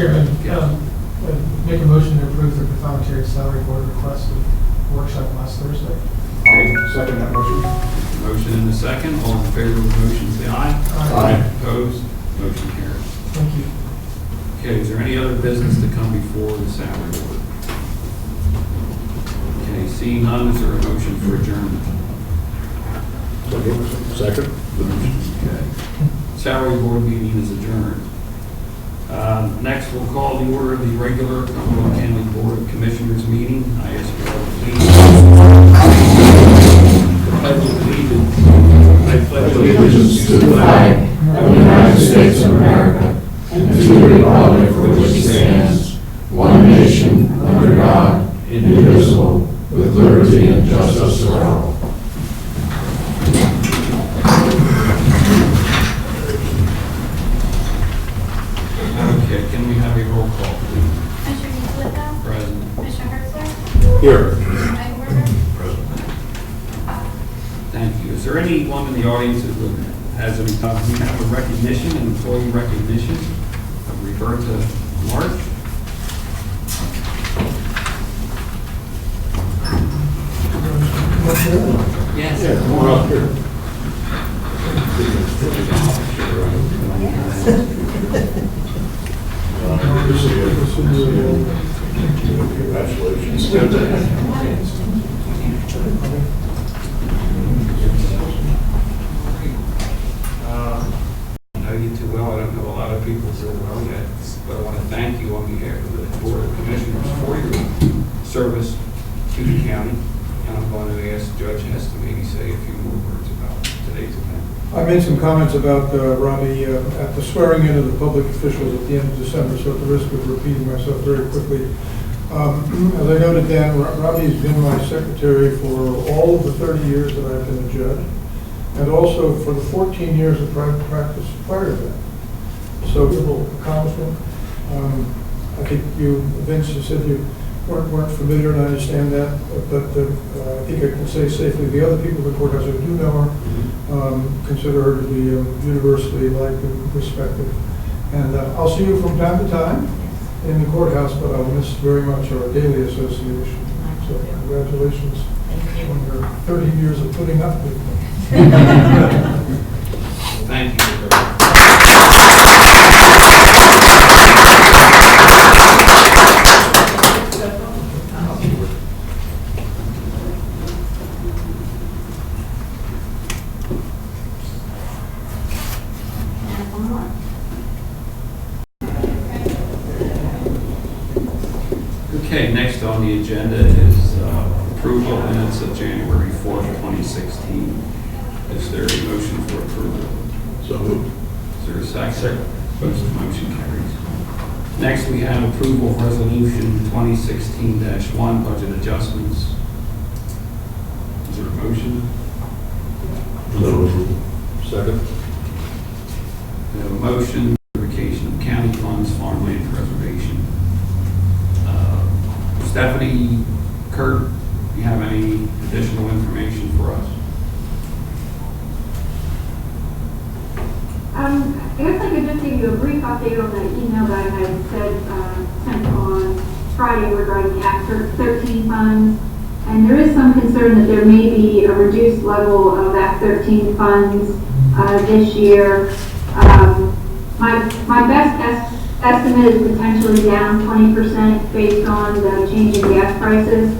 Chairman, I'd make a motion to approve the voluntary salary board request of workshop last Thursday. I'll second that motion. Motion and a second. All in favor of the motion, say aye. Aye. Opposed? Motion carries. Thank you. Okay, is there any other business to come before the salary board? Okay, seeing none, is there a motion for adjournment? Second. Okay. Salary board meeting is adjourned. Next, we'll call the order of the regular Cumberland County Board of Commissioners meeting. I ask you all to please. I pledge allegiance to the flag of the United States of America and to the republic for which it stands, one nation, under God, indivisible, with liberty and justice for all. Okay, can we have a roll call, please? Commissioner Nicolita? Present. Commissioner Herzler? Here. Commissioner Eichenberger? Present. Thank you. Is there anyone in the audience that has any time? We have a recognition, an employee recognition. I'll revert to March. Yes. Yeah, come on up here. Congratulations. I know you too well. I don't know a lot of people so well yet, but I want to thank you on behalf of the Board of Commissioners for your service to the county. And I'm going to ask Judge Hess to maybe say a few more words about today's event. I made some comments about Robbie at the swearing in of the public officials at the end of December, so at the risk of repeating myself very quickly. As I noted, Dan, Robbie's been my secretary for all of the 30 years that I've been a judge, and also for the 14 years of private practice prior to that. So, little accomplishment. I think you, Vince, you said you weren't familiar, and I understand that, but I think I can say safely the other people in the courthouse who do know her consider her to be universally liked and respected. And I'll see you from time to time in the courthouse, but I'll miss very much our daily association. So congratulations on your 30 years of putting up with me. Thank you. Okay, next on the agenda is approval of minutes of January 4th, 2016. Is there a motion for approval? So moved. Is there a second? Second. Motion carries. Next, we have approval of resolution 2016-1, budget adjustments. Is there a motion? So moved. Second. We have a motion, certification of county funds, farmland preservation. Stephanie, Kurt, do you have any additional information for us? I guess I could just give you a brief update on the email that I had sent on Friday regarding the Act 13 funds. And there is some concern that there may be a reduced level of Act 13 funds this year. My best estimate is potentially down 20% based on the change in gas prices.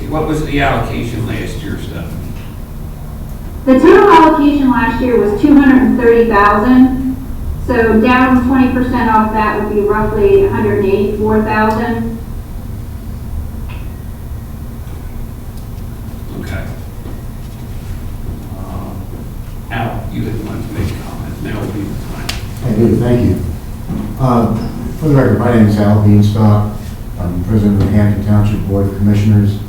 What was the allocation last year, Stephanie? The total allocation last year was $230,000. So down 20% off that would be roughly $184,000. Okay. Al, you had wanted to make a comment. Now would be the time. I do, thank you. For the record, my name is Al Beanstalk. I'm president of the Hampton Township Board of Commissioners.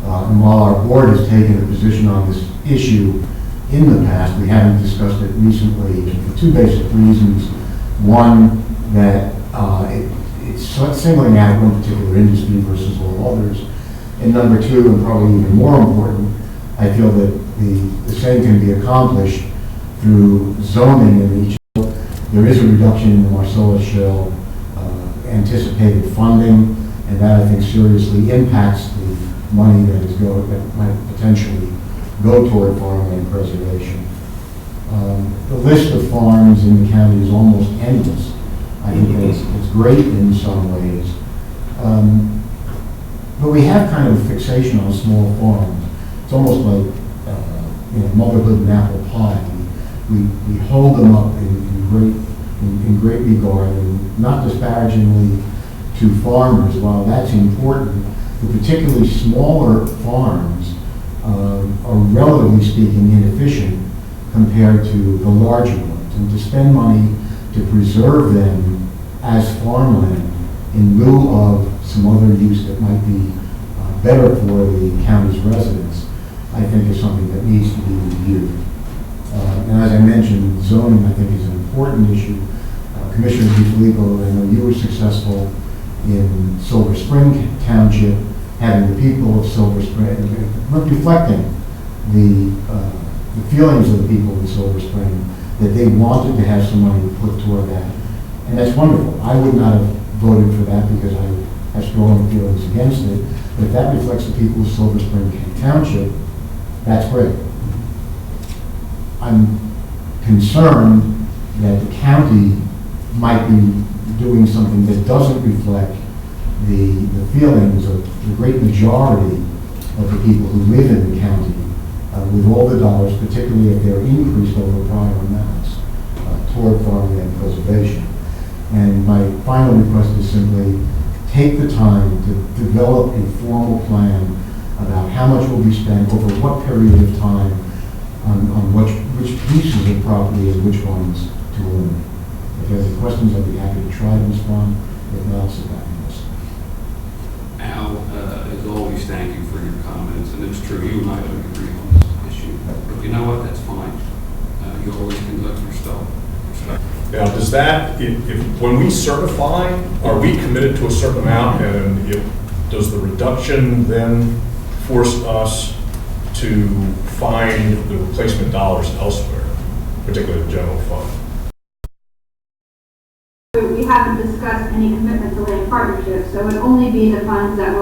And while our board has taken a position on this issue in the past, we haven't discussed it recently for two basic reasons. One, that it's singling out one particular industry versus all others. And number two, and probably even more important, I feel that the same can be accomplished through zoning in each. There is a reduction in the Marcellus Shale anticipated funding, and that I think seriously impacts the money that might potentially go toward farmland preservation. The list of farms in the county is almost endless. I think it's great in some ways. But we have kind of a fixation on small farms. It's almost like motherhood and apple pie. We hold them up in great regard, and not disparagingly to farmers. While that's important, the particularly smaller farms are relatively speaking inefficient compared to the larger ones. And to spend money to preserve them as farmland in lieu of some other use that might be better for the county's residents, I think is something that needs to be reviewed. And as I mentioned, zoning, I think, is an important issue. Commissioner DiFilippo, I know you were successful in Silver Spring Township, having the people of Silver Spring, reflecting the feelings of the people in Silver Spring, that they wanted to have some money put toward that. And that's wonderful. I would not have voted for that because I have strong feelings against it. But if that reflects the people of Silver Spring Township, that's great. I'm concerned that the county might be doing something that doesn't reflect the feelings of the great majority of the people who live in the county with all the dollars, particularly if they're increased over prior amounts toward farmland preservation. And my final request is simply take the time to develop a formal plan about how much will be spent over what period of time on which pieces of property and which ones to eliminate. If you have any questions, I'd be happy to try to respond. If not, I'll sit back and listen. Al, as always, thank you for your comments, and it's true, you and I don't agree on this issue, but you know what, that's fine. You always conduct yourself. Now, does that, if when we certify, are we committed to a certain amount, and does the reduction then force us to find the replacement dollars elsewhere, particularly the general fund? We haven't discussed any commitment to land partnerships, so it would only be the funds that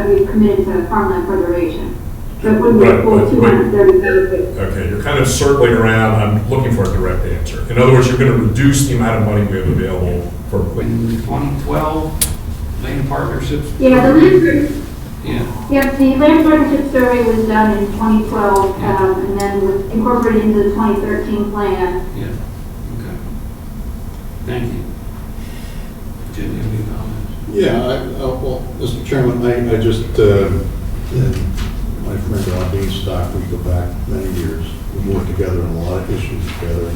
we've committed to farmland preservation. So it wouldn't be a full 230,000. Okay, you're kind of circling around. I'm looking for a direct answer. In other words, you're going to reduce the amount of money we have available for. In 2012, land partnerships? Yeah, the land, Yeah. the land partnership survey was done in 2012, and then was incorporated into the 2013 plan. Yeah, okay. Thank you. Jim, you have any comments? Yeah, well, Mr. Chairman, I just, my friend Ron Beanstalk, we go back many years. We worked together on a lot of issues together.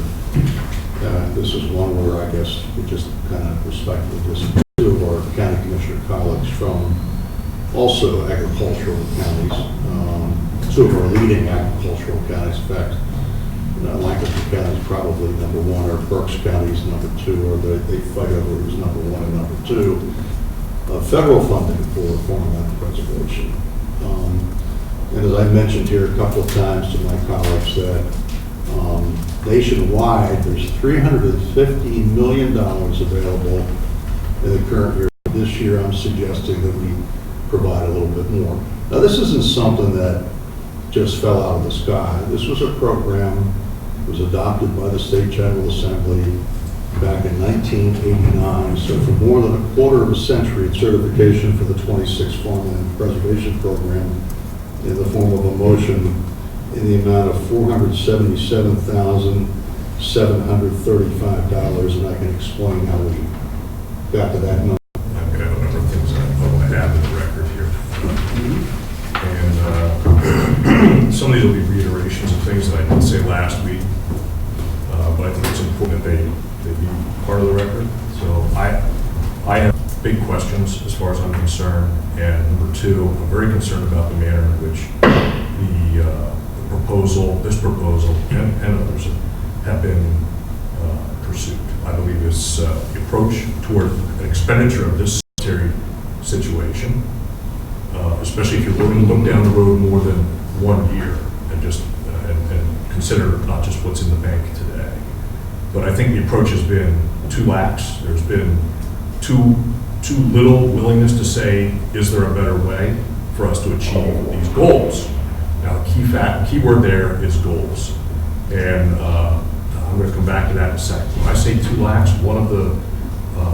This is one where I guess we just kind of respectfully disagree. Two of our county commissioner colleagues from also agricultural counties, two of our leading agricultural counties. In fact, Lancaster County is probably number one, or Berks County is number two, or they fight over who's number one and number two. Federal funding for farmland preservation. And as I mentioned here a couple of times to my colleagues, that nationwide there's $350 million available in the current year. This year I'm suggesting that we provide a little bit more. Now this isn't something that just fell out of the sky. This was a program that was adopted by the State General Assembly back in 1989. So for more than a quarter of a century, it's certification for the 26 Farmland Preservation Program in the form of a motion in the amount of $477,735, and I can explain how we got to that number. I've got a number of things I want to add to the record here. And some of these will be reiterations of things that I did say last week, but I think it's important that they be part of the record. So I have big questions as far as I'm concerned, and number two, I'm very concerned about the manner in which this proposal, and others have been pursued. I believe this approach toward an expenditure of this sanitary situation, especially if you're willing to look down the road more than 1 year and just and consider not just what's in the bank today. But I think the approach has been too lax. There's been too little willingness to say, is there a better way for us to achieve these goals? Now, the key word there is goals. And I'm going to come back to that in a second. When I say too lax, one of the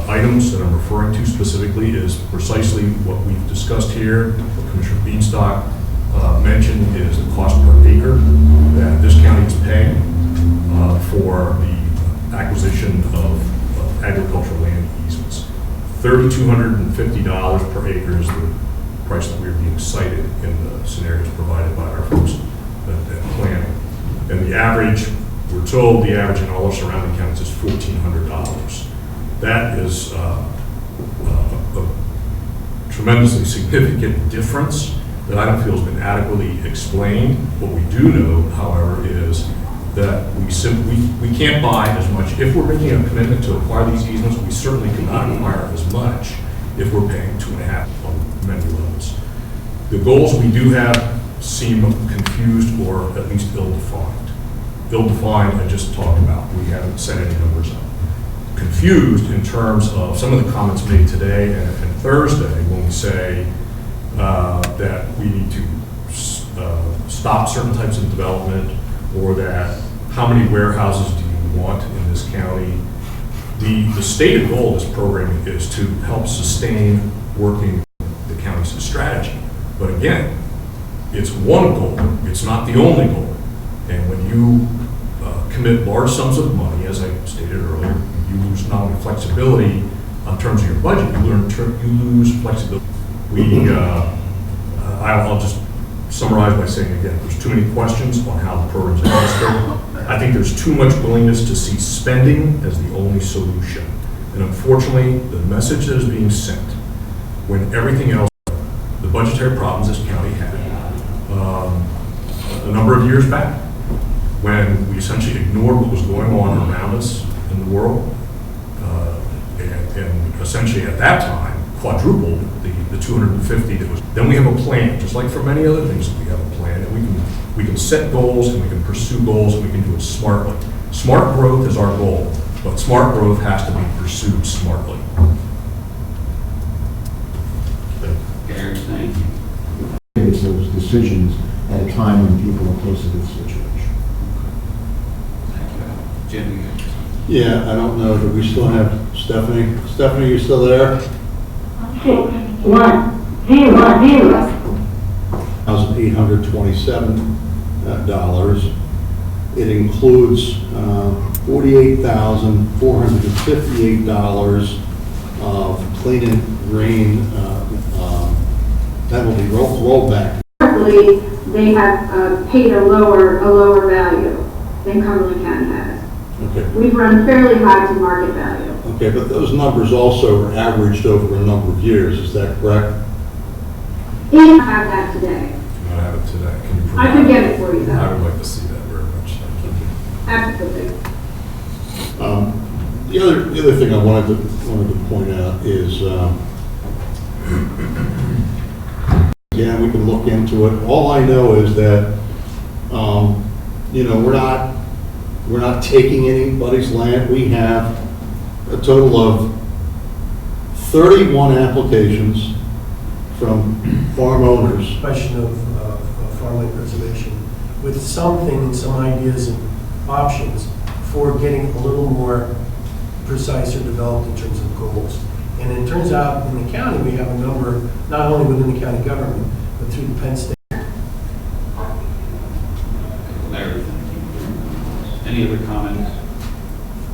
items that I'm referring to specifically is precisely what we've discussed here, what Commissioner Beanstalk mentioned, is the cost per acre that this county is paying for the acquisition of agricultural land easements. $3,250 per acre is the price that we're being cited in the scenarios provided by our folks at planning. And the average, we're told the average in all our surrounding counties is $1,400. That is a tremendously significant difference that I don't feel has been adequately explained. What we do know, however, is that we can't buy as much. If we're making a commitment to acquire these easements, we certainly cannot acquire as much if we're paying 2.5 on many levels. The goals we do have seem confused or at least ill-defined. Ill-defined, I just talked about. We haven't set any numbers up. Confused in terms of some of the comments made today and Thursday when we say that we need to stop certain types of development, or that how many warehouses do you want in this county. The stated goal of this program is to help sustain working the county's strategy. But again, it's one goal, it's not the only goal. And when you commit large sums of money, as I stated earlier, you lose not only flexibility in terms of your budget, you lose flexibility. I'll just summarize by saying again, there's too many questions on how the program's administered. I think there's too much willingness to see spending as the only solution. And unfortunately, the message that is being sent, when everything else, the budgetary problems this county had a number of years back, when we essentially ignored what was going on around us in the world, and essentially at that time quadrupled the 250 that was. Then we have a plan, just like for many other things, we have a plan, and we can set goals and we can pursue goals and we can do it smartly. Smart growth is our goal, but smart growth has to be pursued smartly. Gary, thank you. It's those decisions at a time when people are close to this situation. Thank you. Jim, you got something? Yeah, I don't know, do we still have Stephanie? Stephanie, you still there? 1,827 $. It includes $48,458 of clean and green that will be rolled back. Currently, they have paid a lower value than Cumberland County has. Okay. We've run fairly high to market value. Okay, but those numbers also are averaged over a number of years, is that correct? And I have that today. I have it today. Can you I provide? could get it for you, I though. would like to see that very much. Thank you. Absolutely. The other thing I wanted to point out is, yeah, we can look into it. All I know is that, we're not taking anybody's land. We have a total of 31 applications from farm owners. Question of farmland preservation, with some ideas and options for getting a little more precise or developed in terms of goals. And it turns out in the county, we have a number, not only within the county government, but through the Penn State. Larry, thank you. Any other comments?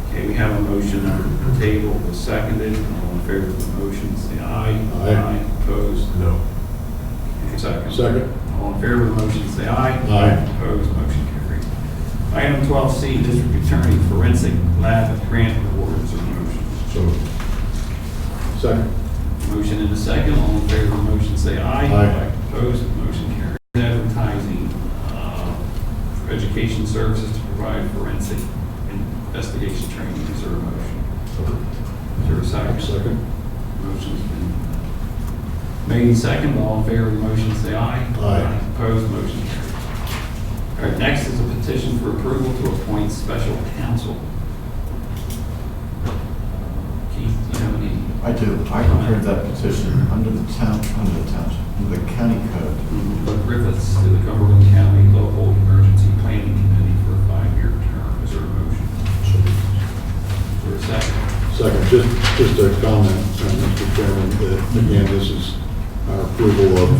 Okay, we have a motion on the table, it was seconded. All in favor of the motion, say aye. Aye. Opposed? No. Second. Second. All in favor of the motion, say aye. Aye. Opposed? Motion carried. Item 12C, District Attorney Forensic Lab Grant Awards or motion. So, Second. Motion and a second. All in favor of the motion, say aye. Aye. Opposed? Motion carried. Advertising for education services to provide forensic investigation training. Is there a motion? Is there a second? Second. Motion's been made second. All in favor of the motion, say aye. Aye. Opposed? Motion carried. All right, next is a petition for approval to appoint special counsel. I do. I prepared that petition under the township, under the county code. Doug Griffiths to the Cumberland County Local Emergency Planning Committee for a 5-year term. Is there a motion? Is there a second? Second, just a comment, Mr. Chairman, that again, this is our approval of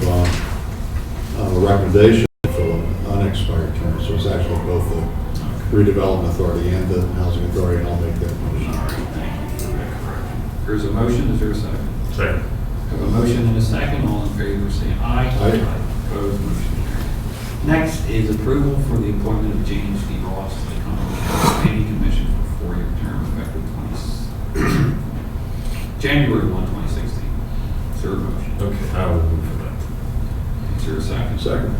a recommendation for an unexpired term. So it's actually both the redevelopment authority and the housing authority, and I'll make that motion. All right, thank you for that correction. There's a motion, is there a second? Second. Have a motion and a second, all in favor say aye. Aye. Opposed, motion carried. Next is approval for the appointment of James D. Ross to the Cumberland County Planning Commission for a 4-year term effective January 1, 2016. Is there a motion? Okay, I will move for that. Is there a second? Second.